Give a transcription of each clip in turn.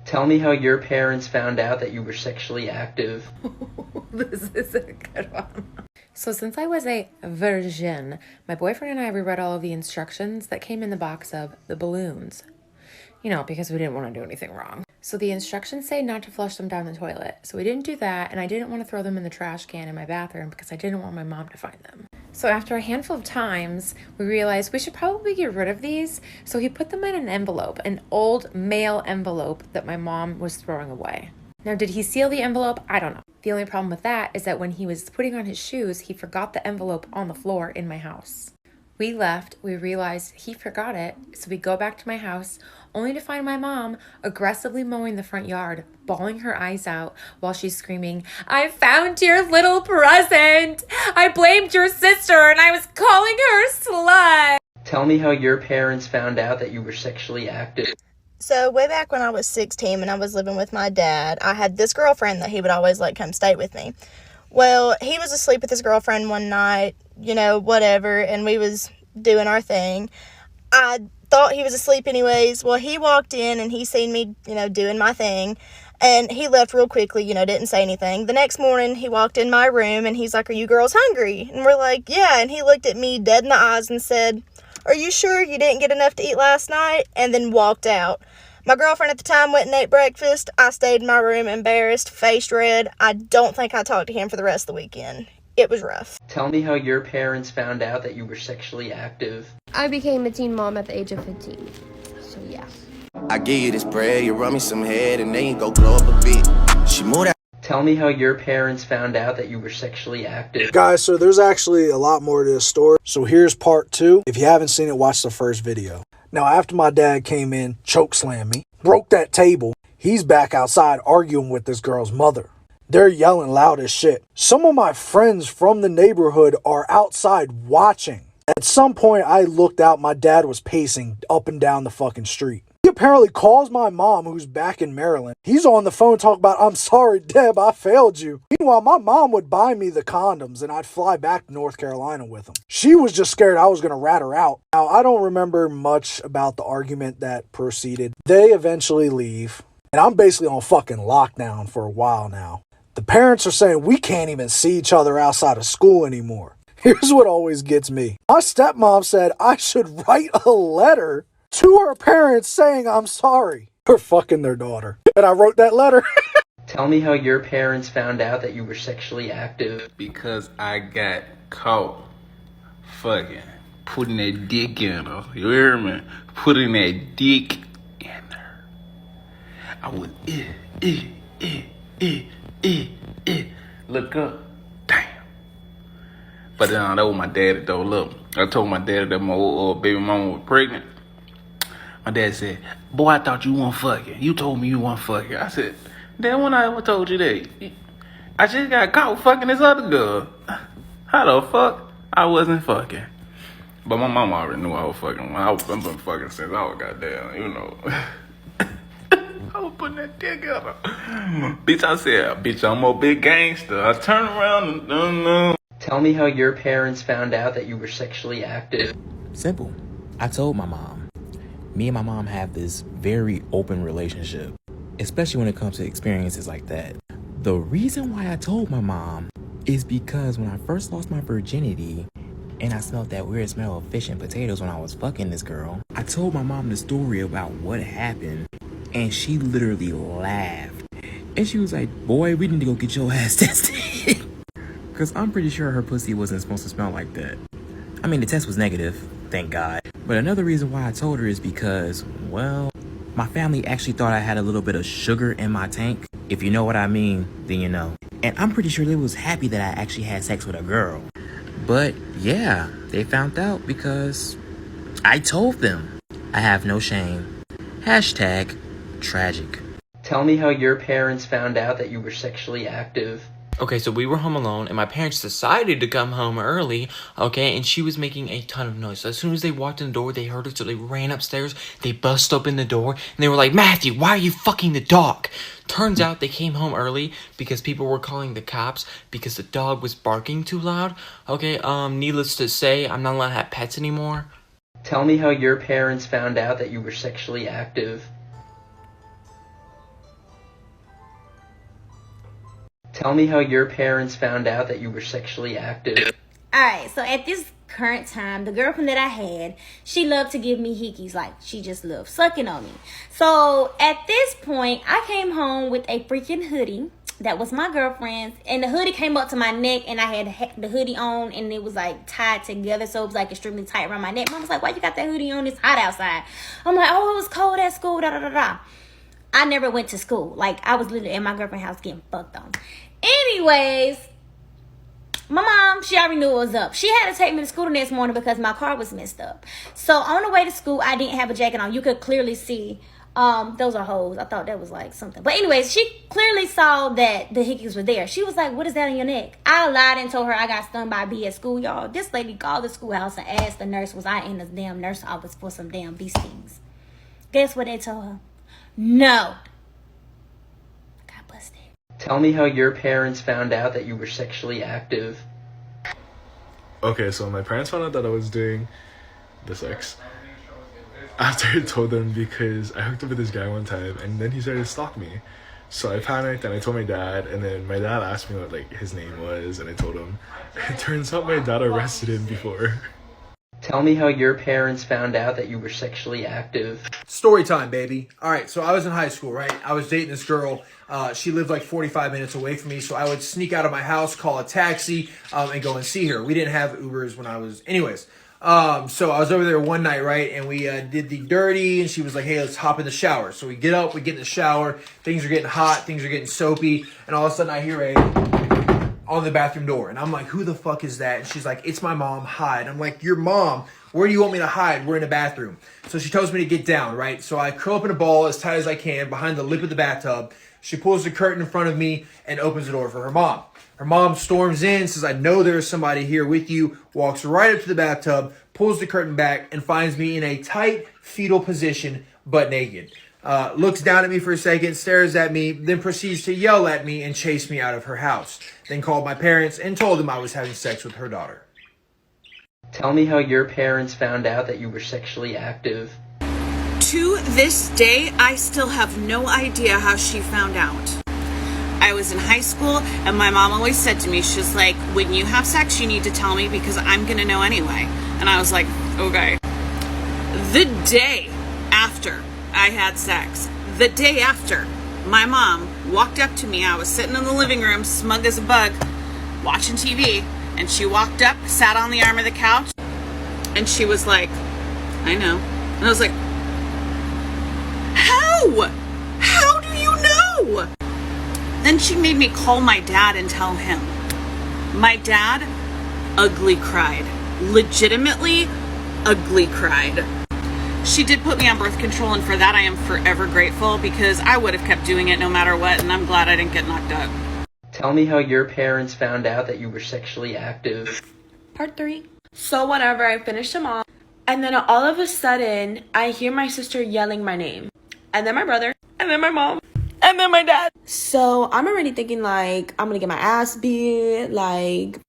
Tell me how your parents found out that you were sexually active. This is a good one. So since I was a virgin, my boyfriend and I reread all of the instructions that came in the box of the balloons. You know, because we didn't want to do anything wrong. So the instructions say not to flush them down the toilet. So we didn't do that, and I didn't want to throw them in the trash can in my bathroom because I didn't want my mom to find them. So after a handful of times, we realized we should probably get rid of these. So he put them in an envelope, an old mail envelope that my mom was throwing away. Now, did he seal the envelope? I don't know. The only problem with that is that when he was putting on his shoes, he forgot the envelope on the floor in my house. We left, we realized he forgot it, so we go back to my house, only to find my mom aggressively mowing the front yard, bawling her eyes out while she's screaming, "I found your little present! I blamed your sister and I was calling her a slut!" Tell me how your parents found out that you were sexually active. So way back when I was 16 and I was living with my dad, I had this girlfriend that he would always let come stay with me. Well, he was asleep with his girlfriend one night, whatever, and we was doing our thing. I thought he was asleep anyways. Well, he walked in and he seen me, doing my thing, and he left real quickly, didn't say anything. The next morning, he walked in my room and he's like, "Are you girls hungry?" And we're like, "Yeah," and he looked at me dead in the eyes and said, "Are you sure you didn't get enough to eat last night?" And then walked out. My girlfriend at the time went and ate breakfast. I stayed in my room embarrassed, face red. I don't think I talked to him for the rest of the weekend. It was rough. Tell me how your parents found out that you were sexually active. I became a teen mom at the age of 15. So yeah. I give you this bread, you run me some head, and then you go glow up a bit. She moved out. Tell me how your parents found out that you were sexually active. Guys, so there's actually a lot more to this story. So here's part 2. If you haven't seen it, watch the first video. Now, after my dad came in, chokeslammed me, broke that table, he's back outside arguing with this girl's mother. They're yelling loud as shit. Some of my friends from the neighborhood are outside watching. At some point, I looked out. My dad was pacing up and down the fucking street. He apparently calls my mom, who's back in Maryland. He's on the phone talking about, "I'm sorry, Deb, I failed you." Meanwhile, my mom would buy me the condoms and I'd fly back to North Carolina with them. She was just scared I was going to rat her out. Now, I don't remember much about the argument that proceeded. They eventually leave, and I'm basically on fucking lockdown for a while now. The parents are saying we can't even see each other outside of school anymore. Here's what always gets me. My stepmom said I should write a letter to her parents saying I'm sorry for fucking their daughter. And I wrote that letter. Tell me how your parents found out that you were sexually active. Because I got caught fucking putting that dick in her. You hear me? Putting that dick in her. I would look up. Damn. But that was my daddy though. Look, I told my daddy that my old baby mama was pregnant. My dad said, "Boy, I thought you weren't fucking. You told me you weren't fucking." I said, "Dad, when I ever told you that? I just got caught fucking this other girl. How the fuck I wasn't fucking?" But my mama already knew I was fucking. I've been fucking since I was goddamn, I was putting that dick in her. Bitch, I said, "Bitch, I'm a big gangster." I turned around and Tell me how your parents found out that you were sexually active. Simple. I told my mom. Me and my mom have this very open relationship, especially when it comes to experiences like that. The reason why I told my mom is because when I first lost my virginity and I smelled that weird smell of fish and potatoes when I was fucking this girl, I told my mom the story about what happened, and she literally laughed. And she was like, "Boy, we need to go get your ass tested." Because I'm pretty sure her pussy wasn't supposed to smell like that. I mean, the test was negative, thank God. But another reason why I told her is because, well, my family actually thought I had a little bit of sugar in my tank. If you know what I mean, then you know. And I'm pretty sure they was happy that I actually had sex with a girl. But yeah, they found out because I told them. I have no shame. Hashtag tragic. Tell me how your parents found out that you were sexually active. Okay, so we were home alone, and my parents decided to come home early, okay, and she was making a ton of noise. So as soon as they walked in the door, they heard her, so they ran upstairs, they bust open the door, and they were like, "Matthew, why are you fucking the dog?" Turns out they came home early because people were calling the cops because the dog was barking too loud. Okay, needless to say, I'm not allowed to have pets anymore. Tell me how your parents found out that you were sexually active. Tell me how your parents found out that you were sexually active. Alright, so at this current time, the girlfriend that I had, she loved to give me hickeys. Like, she just loved sucking on me. So at this point, I came home with a freaking hoodie that was my girlfriend's, and the hoodie came up to my neck, and I had the hoodie on, and it was like tied together, so it was like extremely tight around my neck. Mom was like, why you got that hoodie on? It's hot outside. I'm like, oh, it was cold at school, da da da da. I never went to school. Like, I was literally at my girlfriend's house getting fucked on. Anyways, my mom, she already knew it was up. She had to take me to school the next morning because my car was messed up. So on the way to school, I didn't have a jacket on. You could clearly see, those are holes. I thought that was like something. But anyways, she clearly saw that the hickeys were there. She was like, what is that on your neck? I lied and told her I got stung by a bee at school, y'all. This lady called the schoolhouse and asked the nurse, was I in the damn nurse office for some damn bee stings? Guess what they told her? No. I got busted. Tell me how your parents found out that you were sexually active. Okay, so my parents found out that I was doing the sex after I told them, because I hooked up with this guy one time and then he started to stalk me. So I panicked and I told my dad, and then my dad asked me what like his name was, and I told him. It turns out my dad arrested him before. Tell me how your parents found out that you were sexually active. Story time, baby. All right, so I was in high school, right? I was dating this girl. She lived like 45 minutes away from me, so I would sneak out of my house, call a taxi, and go and see her. We didn't have Ubers when I was... Anyways, so I was over there one night, right? And we did the dirty, and she was like, hey, let's hop in the shower. So we get up, we get in the shower. Things are getting hot, things are getting soapy, and all of a sudden I hear on the bathroom door. And I'm like, who the fuck is that? And she's like, it's my mom, hide. I'm like, your mom? Where do you want me to hide? We're in the bathroom. So she tells me to get down, right? So I curl up in a ball as tight as I can behind the lip of the bathtub. She pulls the curtain in front of me and opens the door for her mom. Her mom storms in, says, I know there's somebody here with you, walks right up to the bathtub, pulls the curtain back, and finds me in a tight fetal position, butt naked. Looks down at me for a second, stares at me, then proceeds to yell at me and chase me out of her house. Then called my parents and told them I was having sex with her daughter. Tell me how your parents found out that you were sexually active. To this day, I still have no idea how she found out. I was in high school, and my mom always said to me, she's like, when you have sex, you need to tell me because I'm going to know anyway. And I was like, okay. The day after I had sex, the day after, my mom walked up to me. I was sitting in the living room, smug as a bug, watching TV. And she walked up, sat on the arm of the couch, and she was like, I know. And I was like, how? How do you know? Then she made me call my dad and tell him. My dad ugly cried. Legitimately ugly cried. She did put me on birth control, and for that I am forever grateful, because I would have kept doing it no matter what, and I'm glad I didn't get knocked up. Tell me how your parents found out that you were sexually active. Part 3. So whenever I finished them all, and then all of a sudden, I hear my sister yelling my name. And then my brother. And then my mom. And then my dad. So I'm already thinking like, I'm gonna get my ass beat. Like,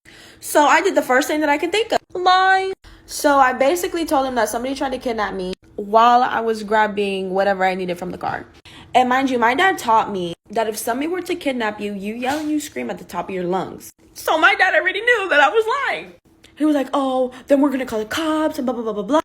so I did the first thing that I could think of. Lie. So I basically told him that somebody tried to kidnap me while I was grabbing whatever I needed from the car. And mind you, my dad taught me that if somebody were to kidnap you, you yell and you scream at the top of your lungs. So my dad already knew that I was lying. He was like, oh, then we're gonna call the cops and blah, blah, blah, blah, blah.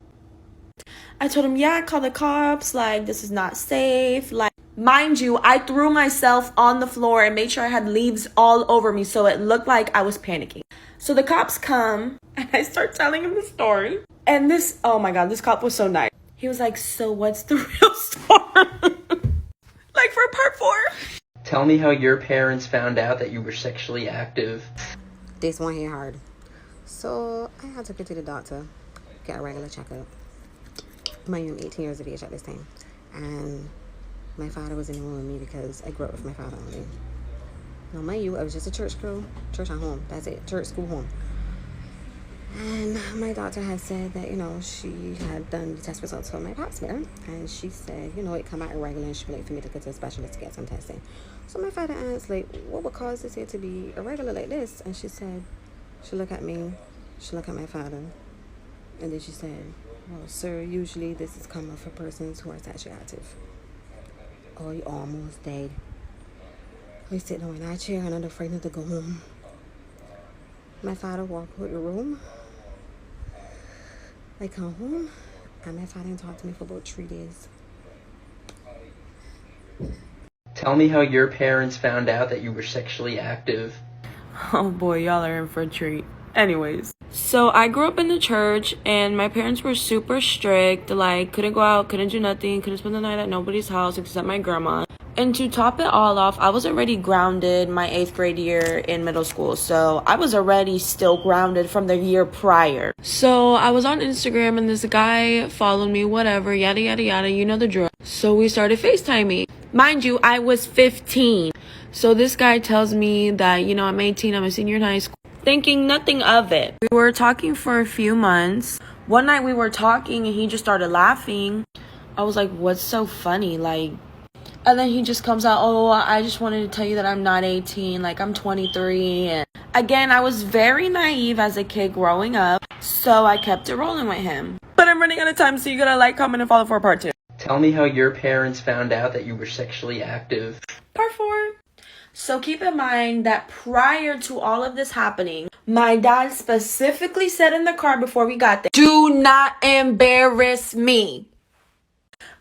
I told him, yeah, call the cops. Like, this is not safe. Like, mind you, I threw myself on the floor and made sure I had leaves all over me so it looked like I was panicking. So the cops come and I start telling him the story. And this, oh my God, this cop was so nice. He was like, so what's the real story? Like for part 4. Tell me how your parents found out that you were sexually active. This one hit hard. So I had to go to the doctor, get a regular checkup. Mind you, I'm 18 years of age at this time. And my father was in the room with me because I grew up with my father only. Now, mind you, I was just a church girl, church at home. That's it, church, school, home. And my doctor had said that, you know, she had done the test results for my pap smear. And she said, you know, it come out irregular and she would like for me to go to a specialist to get some testing. So my father asked, like, what would cause this here to be irregular like this? And she said, she looked at me, she looked at my father. And then she said, well, sir, usually this is common for persons who are sexually active. Oh, you almost dead. We sitting on our chair and I'm afraid to go home. My father walked out the room. I come home and my father didn't talk to me for about 3 days. Tell me how your parents found out that you were sexually active. Oh boy, y'all are in for a treat. Anyways, so I grew up in the church and my parents were super strict. Like, couldn't go out, couldn't do nothing, couldn't spend the night at nobody's house except my grandma. And to top it all off, I was already grounded my 8th grade year in middle school. So I was already still grounded from the year prior. So I was on Instagram and this guy followed me, whatever, yada, yada, yada. You know the drill. So we started FaceTiming. Mind you, I was 15. So this guy tells me that, you know, I'm 18, I'm a senior in high school. Thinking nothing of it. We were talking for a few months. One night we were talking and he just started laughing. I was like, what's so funny? Like, and then he just comes out, oh, I just wanted to tell you that I'm not 18, like I'm 23. And again, I was very naive as a kid growing up, so I kept it rolling with him. But I'm running out of time, so you gotta like, comment, and follow for part 2. Tell me how your parents found out that you were sexually active. Part 4. So keep in mind that prior to all of this happening, my dad specifically said in the car before we got there, do not embarrass me.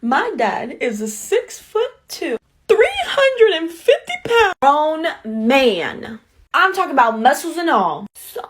My dad is a 6'2", 350-pound grown man. I'm talking about muscles and all. So,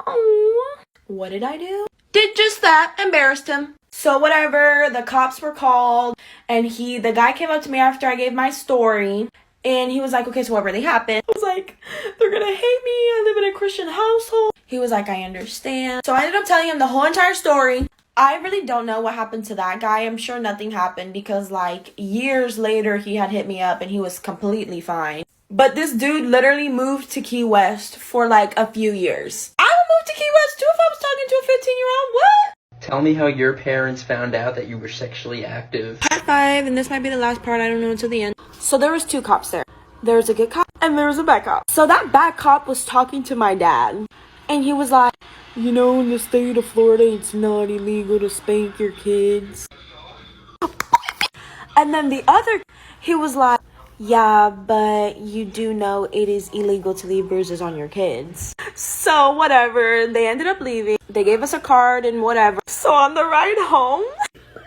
what did I do? Did just that, embarrassed him. So whatever, the cops were called and the guy came up to me after I gave my story and he was like, okay, so what really happened? I was like, they're gonna hate me, I live in a Christian household. He was like, I understand. So I ended up telling him the whole entire story. I really don't know what happened to that guy. I'm sure nothing happened because like years later he had hit me up and he was completely fine. But this dude literally moved to Key West for like a few years. I would move to Key West too if I was talking to a 15-year-old. What? Tell me how your parents found out that you were sexually active. Part 5, and this might be the last part, I don't know until the end. So there was 2 cops there. There was a good cop and there was a bad cop. So that bad cop was talking to my dad and he was like, you know, in the state of Florida, it's not illegal to spank your kids. And then the other, he was like, yeah, but you do know it is illegal to leave bruises on your kids. So whatever, they ended up leaving. They gave us a card and whatever. So on the ride home,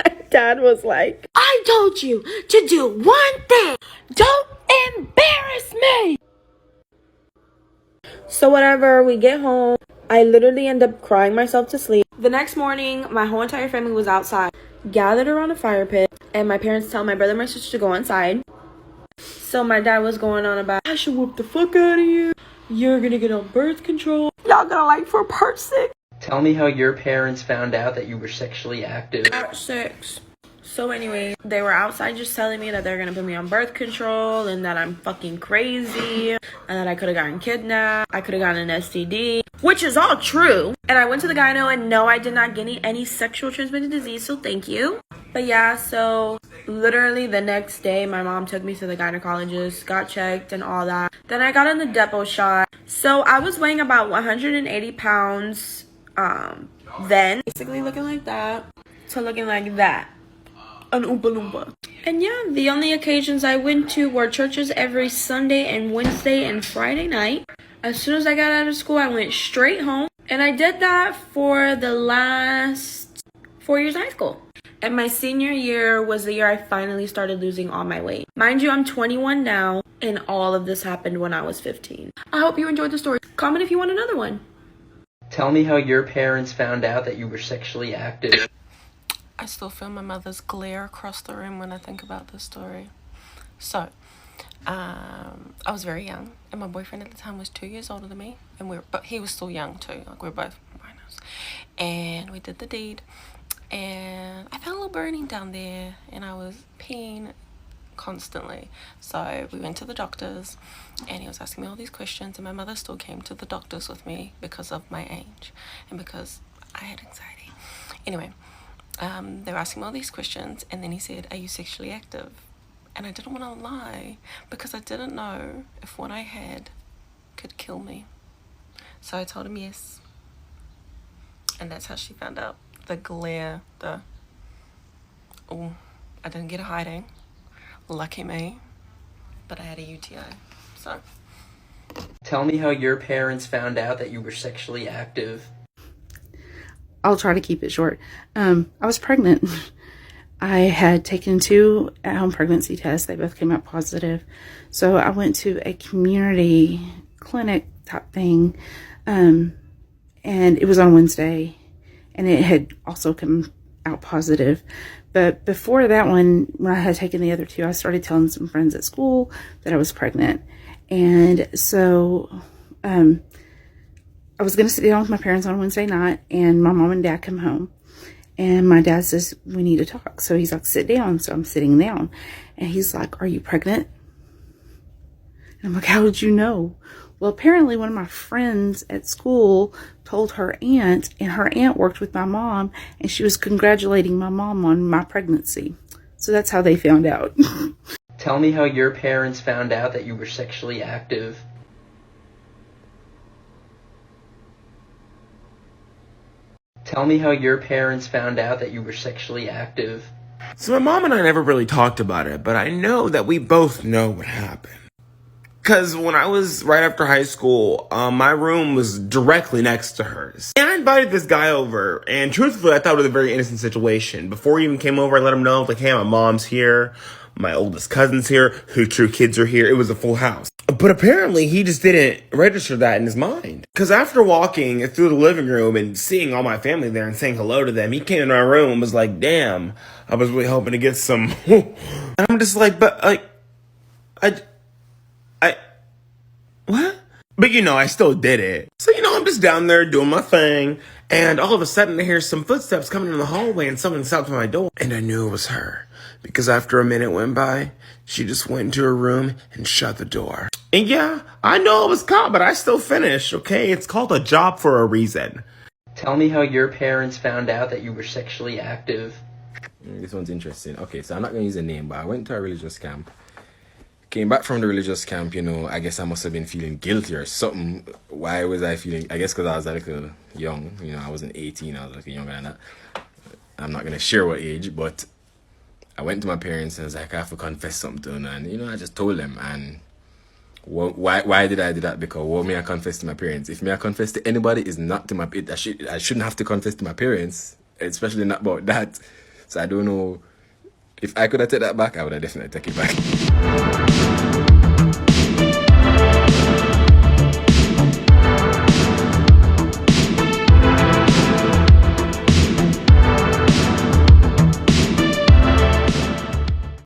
my dad was like, I told you to do one thing. Don't embarrass me. So whatever, we get home. I literally end up crying myself to sleep. The next morning, my whole entire family was outside, gathered around a fire pit, and my parents tell my brother and my sister to go inside. So my dad was going on about, I should whoop the fuck out of you. You're gonna get on birth control. Y'all gonna like for part 6. Tell me how your parents found out that you were sexually active. Part 6. So anyway, they were outside just telling me that they're gonna put me on birth control and that I'm fucking crazy and that I could have gotten kidnapped, I could have gotten an STD, which is all true. And I went to the gyno and no, I did not get any sexual transmitted disease, so thank you. But yeah, so literally the next day, my mom took me to the gynecologist, got checked and all that. Then I got in the depot shot. So I was weighing about 180 pounds then. Basically looking like that to looking like that. An Oompa Loompa. And yeah, the only occasions I went to were churches every Sunday and Wednesday and Friday night. As soon as I got out of school, I went straight home. And I did that for the last 4 years of high school. And my senior year was the year I finally started losing all my weight. Mind you, I'm 21 now, and all of this happened when I was 15. I hope you enjoyed the story. Comment if you want another one. Tell me how your parents found out that you were sexually active. I still feel my mother's glare across the room when I think about this story. So, I was very young, and my boyfriend at the time was 2 years older than me, but he was still young too. Like, we were both minors, and we did the deed. And I felt a little burning down there, and I was peeing constantly. So we went to the doctors, and he was asking me all these questions, and my mother still came to the doctors with me because of my age and because I had anxiety. Anyway, they were asking me all these questions, and then he said, are you sexually active? And I didn't want to lie because I didn't know if what I had could kill me. So I told him yes, and that's how she found out. The glare, I didn't get a hiding, lucky me, but I had a UTI, so Tell me how your parents found out that you were sexually active. I'll try to keep it short. I was pregnant. I had taken 2 at-home pregnancy tests. They both came out positive. So I went to a community clinic type thing, and it was on Wednesday, and it had also come out positive. But before that one, when I had taken the other 2, I started telling some friends at school that I was pregnant. And so I was going to sit down with my parents on Wednesday night, and my mom and dad come home. And my dad says, we need to talk. So he's like, sit down. So I'm sitting down. And he's like, are you pregnant? And I'm like, how did you know? Well, apparently one of my friends at school told her aunt, and her aunt worked with my mom, and she was congratulating my mom on my pregnancy. So that's how they found out. Tell me how your parents found out that you were sexually active. Tell me how your parents found out that you were sexually active. So my mom and I never really talked about it, but I know that we both know what happened. Because when I was right after high school, my room was directly next to hers. And I invited this guy over, and truthfully, I thought it was a very innocent situation. Before he even came over, I let him know, like, hey, my mom's here, my oldest cousin's here, her 2 kids are here. It was a full house. But apparently, he just didn't register that in his mind. Because after walking through the living room and seeing all my family there and saying hello to them, he came in my room and was like, damn, I was really hoping to get some. And I'm just like, but, like, what? But, you know, I still did it. So, you know, I'm just down there doing my thing. And all of a sudden, I hear some footsteps coming in the hallway and someone stopped at my door. And I knew it was her. Because after a minute went by, she just went into her room and shut the door. And yeah, I know I was caught, but I still finished, okay? It's called a job for a reason. Tell me how your parents found out that you were sexually active. This one's interesting. Okay, so I'm not going to use a name, but I went to a religious camp. Came back from the religious camp, you know, I guess I must have been feeling guilty or something. Why was I feeling, I guess because I was a little young, you know, I wasn't 18, I was a little younger than that. I'm not going to share what age, but I went to my parents and I was like, I have to confess something to them. And, you know, I just told them. And why did I do that? Because what may I confess to my parents? If may I confess to anybody, is not to my parents. I shouldn't have to confess to my parents, especially not about that. So I don't know. If I could have taken that back, I would have definitely taken it back.